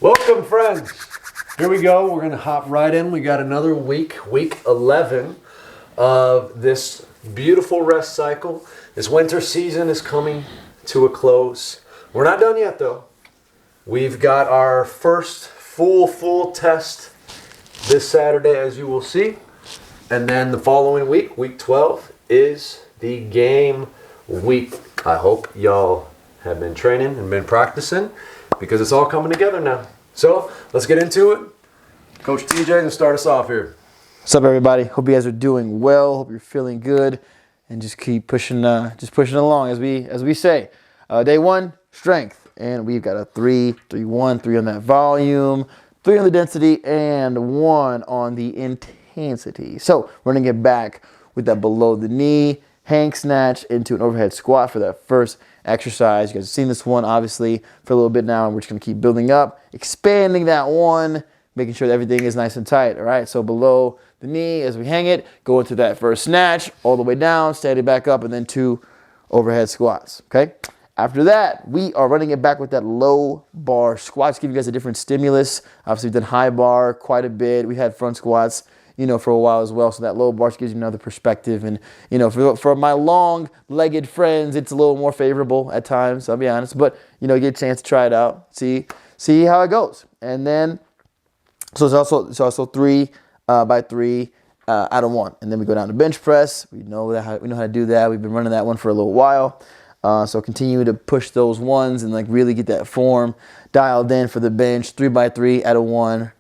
Welcome, friends. Here we go. We're going to hop right in. We got another week 11 of this beautiful rest cycle. This winter season is coming to a close. We're not done yet, though. We've got our first full test this Saturday, as you will see. And then the following week, week 12, is the game week. I hope y'all have been training and been practicing, because it's all coming together now. So let's get into it. Coach TJ, gonna start us off here. What's up, everybody? Hope you guys are doing well. Hope you're feeling good, and just keep pushing, along as we say. Day one, strength, and we've got a 3, 3, 1, 3 on that volume, 3 on the density, and 1 on the intensity. So we're gonna get back with that below the knee hang snatch into an overhead squat for that first exercise. You guys have seen this one obviously for a little bit now, and we're just gonna keep building up, expanding that one, making sure that everything is nice and tight. All right, so below the knee as we hang it, go into that first snatch all the way down, stand it back up, and then 2 overhead squats. Okay, after that we are running it back with that low bar squats. Give you guys a different stimulus. Obviously we've done high bar quite a bit. We had front squats for a while as well. So that low bar gives you another perspective. And, for my long-legged friends, it's a little more favorable at times, I'll be honest. But, you get a chance to try it out, see how it goes. And then, so it's also 3 by 3 out of 1. And then we go down to bench press. We know how to do that. We've been running that one for a little while. So continue to push those ones and really get that form dialed in for the bench. 3 by 3 out of 1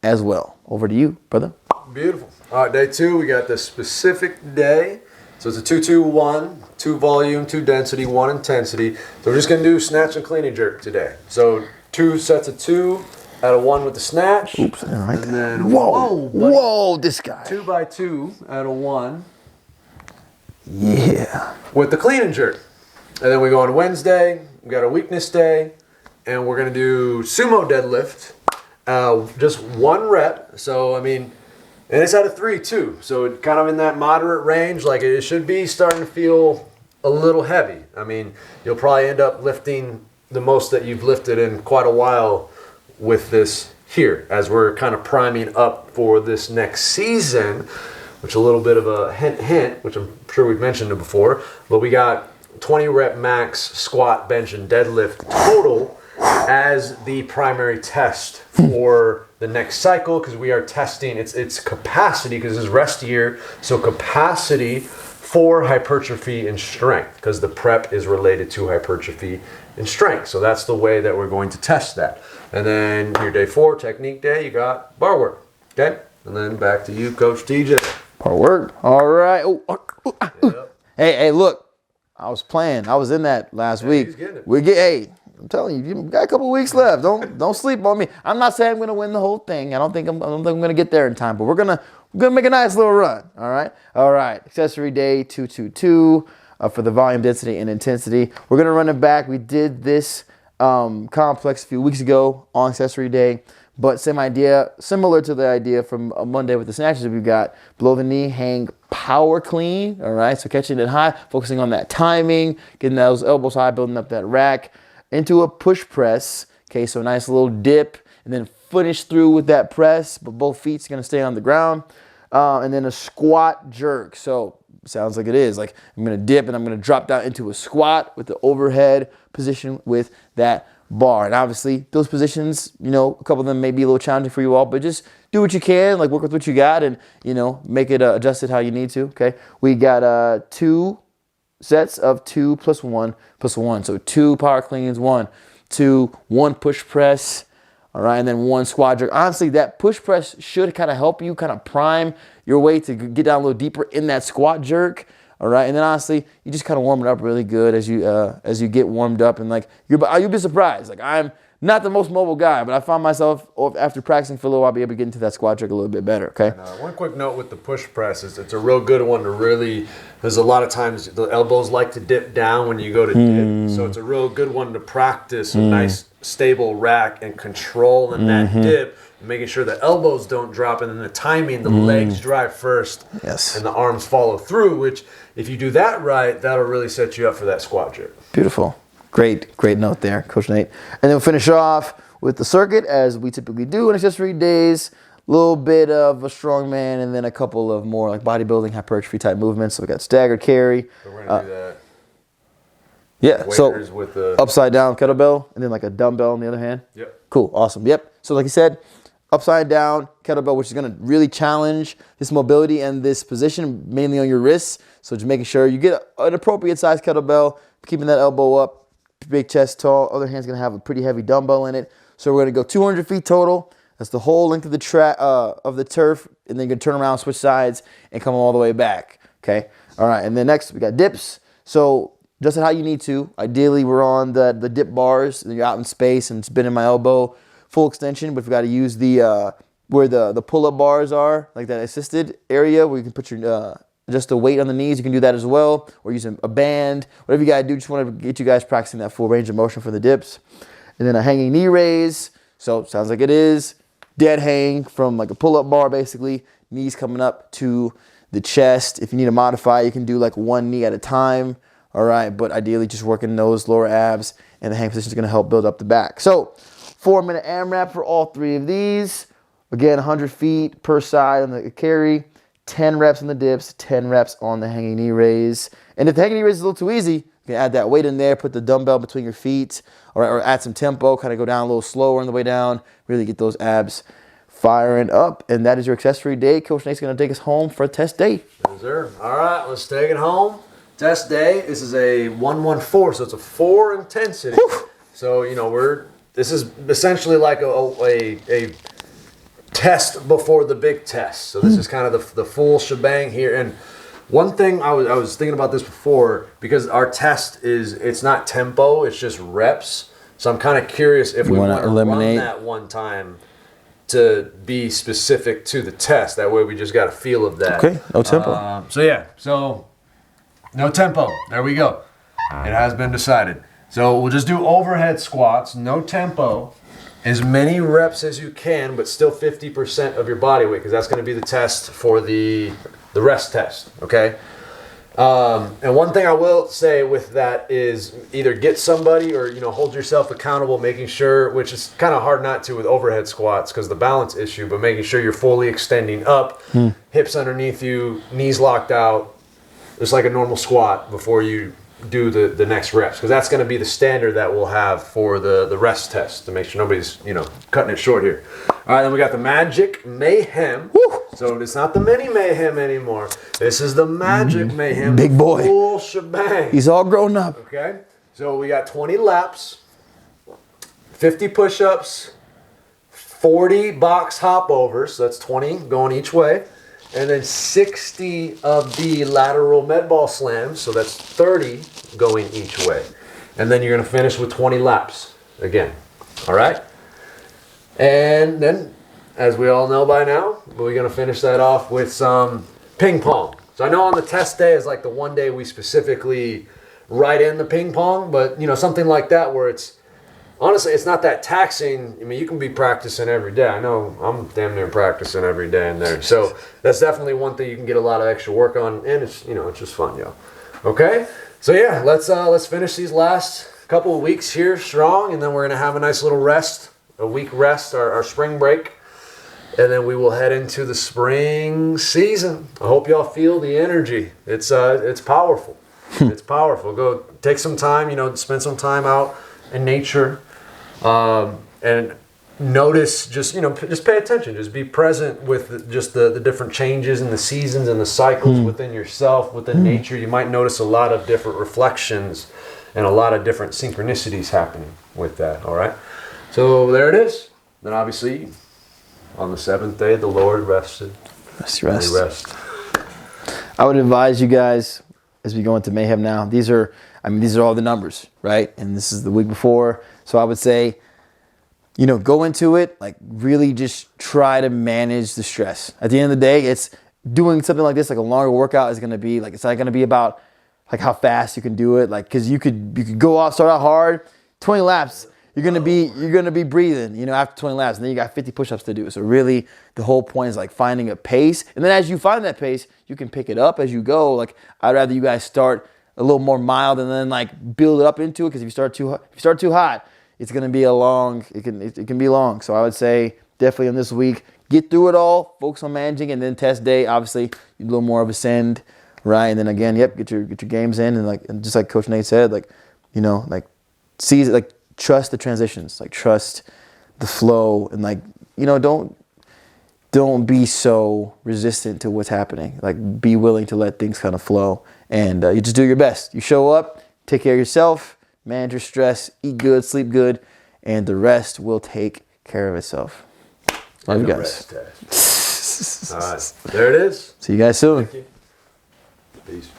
as well. Over to you, brother. Beautiful. All right, day 2, we got the specific day. So it's a 2-2-1, 2 volume, 2 density, 1 intensity. So we're just going to do snatch and clean and jerk today. So 2 sets of 2 out of 1 with the snatch. Oops, I didn't write and that. then Whoa, this guy. 2 by 2 out of 1. Yeah. With the clean and jerk. And then we go on Wednesday. We got a weakness day, and we're going to do sumo deadlift. Just 1 rep. So and it's out of 3 too, so it kind of in that moderate range. Like it should be starting to feel a little heavy. You'll probably end up lifting the most that you've lifted in quite a while with this here, as we're kind of priming up for this next season, which a little bit of a hint, which I'm sure we've mentioned it before, but we got 20 rep max squat, bench, and deadlift total as the primary test for the next cycle, because we are testing its capacity, because this is rest year, so capacity for hypertrophy and strength, because the prep is related to hypertrophy and strength. So that's the way that we're going to test that. And then your day 4, technique day, you got bar work. Okay? And then back to you, Coach TJ. Bar work. All right. Yep. Hey, look. I was playing. I was in that last week. He's getting it. Hey, I'm telling you got a couple weeks left. Don't sleep on me. I'm not saying I'm gonna win the whole thing. I don't think I'm gonna get there in time, but we're gonna make a nice little run. All right. Accessory day 2-2-2 for the volume, density, and intensity. We're gonna run it back. We did this complex a few weeks ago on accessory day, but same idea, similar to the idea from Monday with the snatches that we've got. Below the knee, hang power clean. All right, so catching it high, focusing on that timing, getting those elbows high, building up that rack. Into a push press, okay, so a nice little dip, and then finish through with that press, but both feet's gonna stay on the ground, and then a squat jerk. So sounds like it is, like I'm gonna dip and I'm gonna drop down into a squat with the overhead position with that bar. And obviously those positions, a couple of them may be a little challenging for you all, but just do what you can, work with what you got, and make it adjusted how you need to. Okay, we got 2 sets of 2 plus 1 plus 1. So 2 power cleans, 1, 2, 1 push press, all right, and then 1 squat jerk. Honestly, that push press should kind of help you kind of prime your way to get down a little deeper in that squat jerk, all right. And then honestly, you just kind of warm it up really good as you get warmed up, and you'll be surprised. I'm not the most mobile guy, but I found myself, after practicing for a little while, be able to get into that squat jerk a little bit better, okay? And, one quick note with the push press is it's a real good one to really, there's a lot of times the elbows like to dip down when you go to dip. So it's a real good one to practice a nice stable rack and control in that dip, making sure the elbows don't drop, and then the timing, the legs drive first, yes, and the arms follow through, which if you do that right, that'll really set you up for that squat jerk. Beautiful. Great note there, Coach Nate. And then we'll finish off with the circuit, as we typically do in accessory days. A little bit of a strongman, and then a couple of more like bodybuilding, hypertrophy type movements. So we got staggered carry. So we're gonna do that. Yeah, Waiters so with the upside down kettlebell, and then like a dumbbell on the other hand. Yep. Cool, awesome. Yep. So like you said, upside down kettlebell, which is gonna really challenge this mobility and this position, mainly on your wrists. So just making sure you get an appropriate size kettlebell, keeping that elbow up, big chest tall. Other hand's gonna have a pretty heavy dumbbell in it. So we're gonna go 200 feet total. That's the whole length of the track of the turf, and then you can turn around, switch sides, and come all the way back. Okay. All right. And then next we got dips. So just how you need to. Ideally, we're on the dip bars, and you're out in space, and it's bending my elbow, full extension. But we've got to use the where the pull-up bars are, like that assisted area where you can put your just the weight on the knees. You can do that as well, or using a band. Whatever you gotta do. Just want to get you guys practicing that full range of motion for the dips, and then a hanging knee raise. So sounds like it is. Dead hang from like a pull-up bar, basically. Knees coming up to the chest. If you need to modify, you can do like one knee at a time. All right, but ideally just working those lower abs, and the hang position is going to help build up the back. So 4-minute AMRAP for all three of these. Again, 100 feet per side on the carry, 10 reps on the dips, 10 reps on the hanging knee raise. And if the hanging knee raise is a little too easy, you can add that weight in there, put the dumbbell between your feet, or add some tempo, kind of go down a little slower on the way down, really get those abs firing up. And that is your accessory day. Coach Nate's going to take us home for test day. Yes, sir. All right, let's take it home. Test day. This is a 114, so it's a 4 intensity. Whew. So this is essentially like a test before the big test. So this is kind of the full shebang here. And one thing I was thinking about this before, because our test it's not tempo, it's just reps. So I'm kind of curious if we want to run that one time to be specific to the test. That way we just got a feel of that. Okay, no tempo. So no tempo. There we go. It has been decided. So we'll just do overhead squats, no tempo, as many reps as you can, but still 50% of your body weight, because that's going to be the test for the rest test, okay? And one thing I will say with that is either get somebody or, hold yourself accountable, making sure, which is kind of hard not to with overhead squats because the balance issue, but making sure you're fully extending up, hips underneath you, knees locked out, just like a normal squat before you do the next reps, because that's going to be the standard that we'll have for the rest test to make sure nobody's cutting it short here. All right, then we got the Magic Mayhem. Woo! So it's not the Mini Mayhem anymore. This is the Magic Mayhem. Big boy. Full shebang. He's all grown up. Okay, so we got 20 laps, 50 push-ups, 40 box hop overs. So that's 20 going each way. And then 60 of the lateral med ball slams, so that's 30 going each way. And then you're going to finish with 20 laps again. All right? And then, as we all know by now, we're going to finish that off with some ping pong. So I know on the test day is like the one day we specifically write in the ping pong, but something like that where it's, honestly, it's not that taxing. I mean, you can be practicing every day. I know I'm damn near practicing every day in there. So that's definitely one thing you can get a lot of extra work on, and it's it's just fun, yo. Okay, so yeah, let's finish these last couple of weeks here strong, and then we're gonna have a nice little rest, a week rest, our spring break, and then we will head into the spring season. I hope y'all feel the energy. It's powerful. It's powerful. Go take some time, spend some time out in nature. And notice, just pay attention, just be present with just the different changes in the seasons and the cycles within yourself, within nature. You might notice a lot of different reflections and a lot of different synchronicities happening with that. All right, so there it is. Then obviously on the 7th day the Lord rested. Rest. I would advise you guys, as we go into Mayhem now, these are all the numbers, right? And this is the week before. So I would say, go into it, like really just try to manage the stress. At the end of the day, it's doing something like this, like a longer workout is going to be like, it's not going to be about like how fast you can do it. Like, cause you could go out, start out hard, 20 laps, you're going to be breathing, after 20 laps, and then you got 50 push-ups to do. So really the whole point is like finding a pace. And then as you find that pace, you can pick it up as you go. Like I'd rather you guys start a little more mild and then like build it up into it. Cause if you start too hot, it's gonna be it can be long. So I would say definitely in this week, get through it all, focus on managing, and then test day, obviously a little more of a send, right? And then again, get your games in, and just like Coach Nate said, trust the transitions, trust the flow, and don't be so resistant to what's happening. Be willing to let things kind of flow, and you just do your best. You show up, take care of yourself, manage your stress, eat good, sleep good, and the rest will take care of itself. Love you guys. All right, there it is. See you guys soon. Peace.